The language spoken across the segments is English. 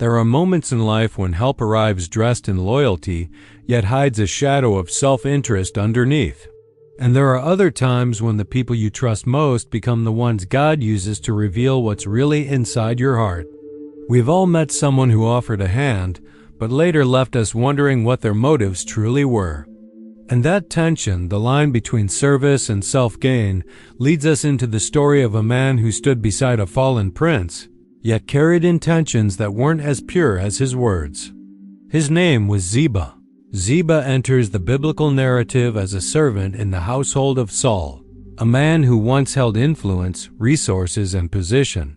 There are moments in life when help arrives dressed in loyalty, yet hides a shadow of self-interest underneath. And there are other times when the people you trust most become the ones God uses to reveal what's really inside your heart. We've all met someone who offered a hand, but later left us wondering what their motives truly were. And that tension, the line between service and self-gain, leads us into the story of a man who stood beside a fallen prince, yet carried intentions that weren't as pure as his words. His name was Ziba. Ziba enters the biblical narrative as a servant in the household of Saul, a man who once held influence, resources, and position.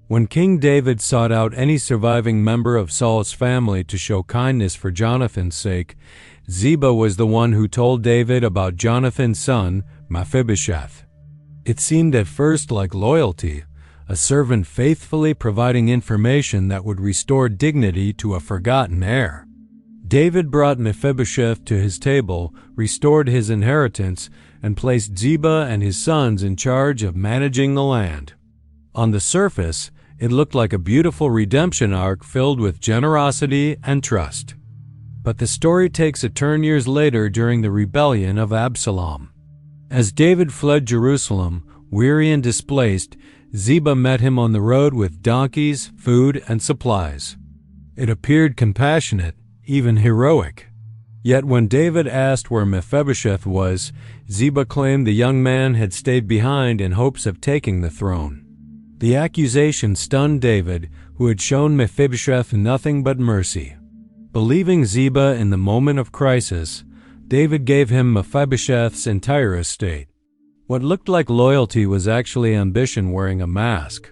When King David sought out any surviving member of Saul's family to show kindness for Jonathan's sake, Ziba was the one who told David about Jonathan's son, Mephibosheth. It seemed at first like loyalty, a servant faithfully providing information that would restore dignity to a forgotten heir. David brought Mephibosheth to his table, restored his inheritance, and placed Ziba and his sons in charge of managing the land. On the surface, it looked like a beautiful redemption arc filled with generosity and trust. But the story takes a turn years later during the rebellion of Absalom. As David fled Jerusalem, weary and displaced, Ziba met him on the road with donkeys, food, and supplies. It appeared compassionate, even heroic. Yet when David asked where Mephibosheth was, Ziba claimed the young man had stayed behind in hopes of taking the throne. The accusation stunned David, who had shown Mephibosheth nothing but mercy. Believing Ziba in the moment of crisis, David gave him Mephibosheth's entire estate. What looked like loyalty was actually ambition wearing a mask.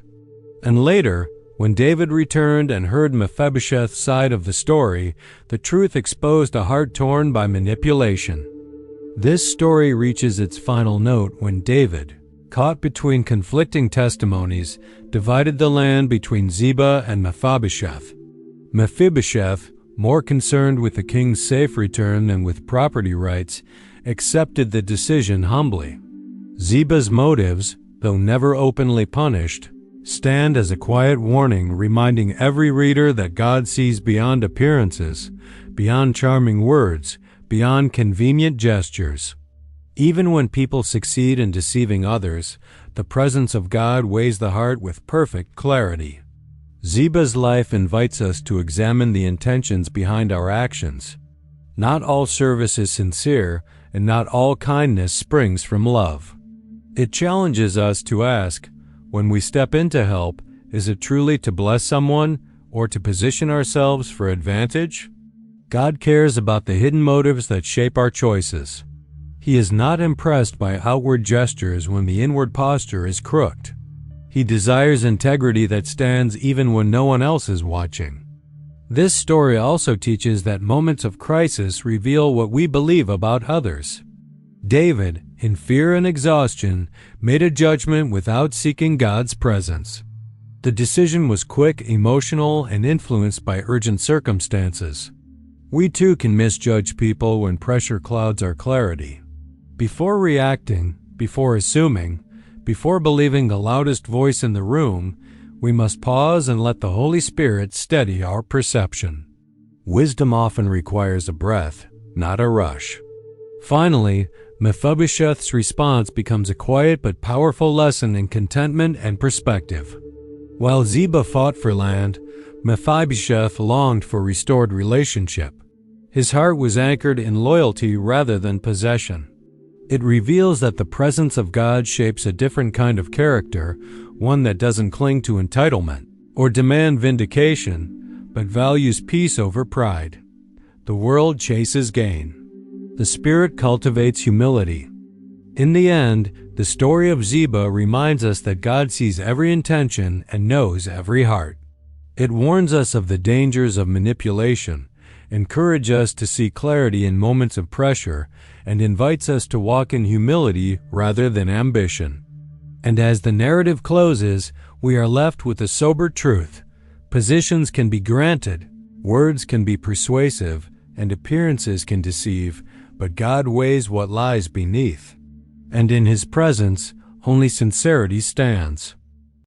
And later, when David returned and heard Mephibosheth's side of the story, the truth exposed a heart torn by manipulation. This story reaches its final note when David, caught between conflicting testimonies, divided the land between Ziba and Mephibosheth. Mephibosheth, more concerned with the king's safe return than with property rights, accepted the decision humbly. Ziba's motives, though never openly punished, stand as a quiet warning reminding every reader that God sees beyond appearances, beyond charming words, beyond convenient gestures. Even when people succeed in deceiving others, the presence of God weighs the heart with perfect clarity. Ziba's life invites us to examine the intentions behind our actions. Not all service is sincere, and not all kindness springs from love. It challenges us to ask, when we step in to help, is it truly to bless someone or to position ourselves for advantage? God cares about the hidden motives that shape our choices. He is not impressed by outward gestures when the inward posture is crooked. He desires integrity that stands even when no one else is watching. This story also teaches that moments of crisis reveal what we believe about others. David, in fear and exhaustion, made a judgment without seeking God's presence. The decision was quick, emotional, and influenced by urgent circumstances. We too can misjudge people when pressure clouds our clarity. Before reacting, before assuming, before believing the loudest voice in the room, we must pause and let the Holy Spirit steady our perception. Wisdom often requires a breath, not a rush. Finally, Mephibosheth's response becomes a quiet but powerful lesson in contentment and perspective. While Ziba fought for land, Mephibosheth longed for restored relationship. His heart was anchored in loyalty rather than possession. It reveals that the presence of God shapes a different kind of character, one that doesn't cling to entitlement or demand vindication, but values peace over pride. The world chases gain. The Spirit cultivates humility. In the end, the story of Ziba reminds us that God sees every intention and knows every heart. It warns us of the dangers of manipulation, encourages us to see clarity in moments of pressure, and invites us to walk in humility rather than ambition. And as the narrative closes, we are left with a sober truth. Positions can be granted, words can be persuasive, and appearances can deceive, but God weighs what lies beneath. And in His presence, only sincerity stands.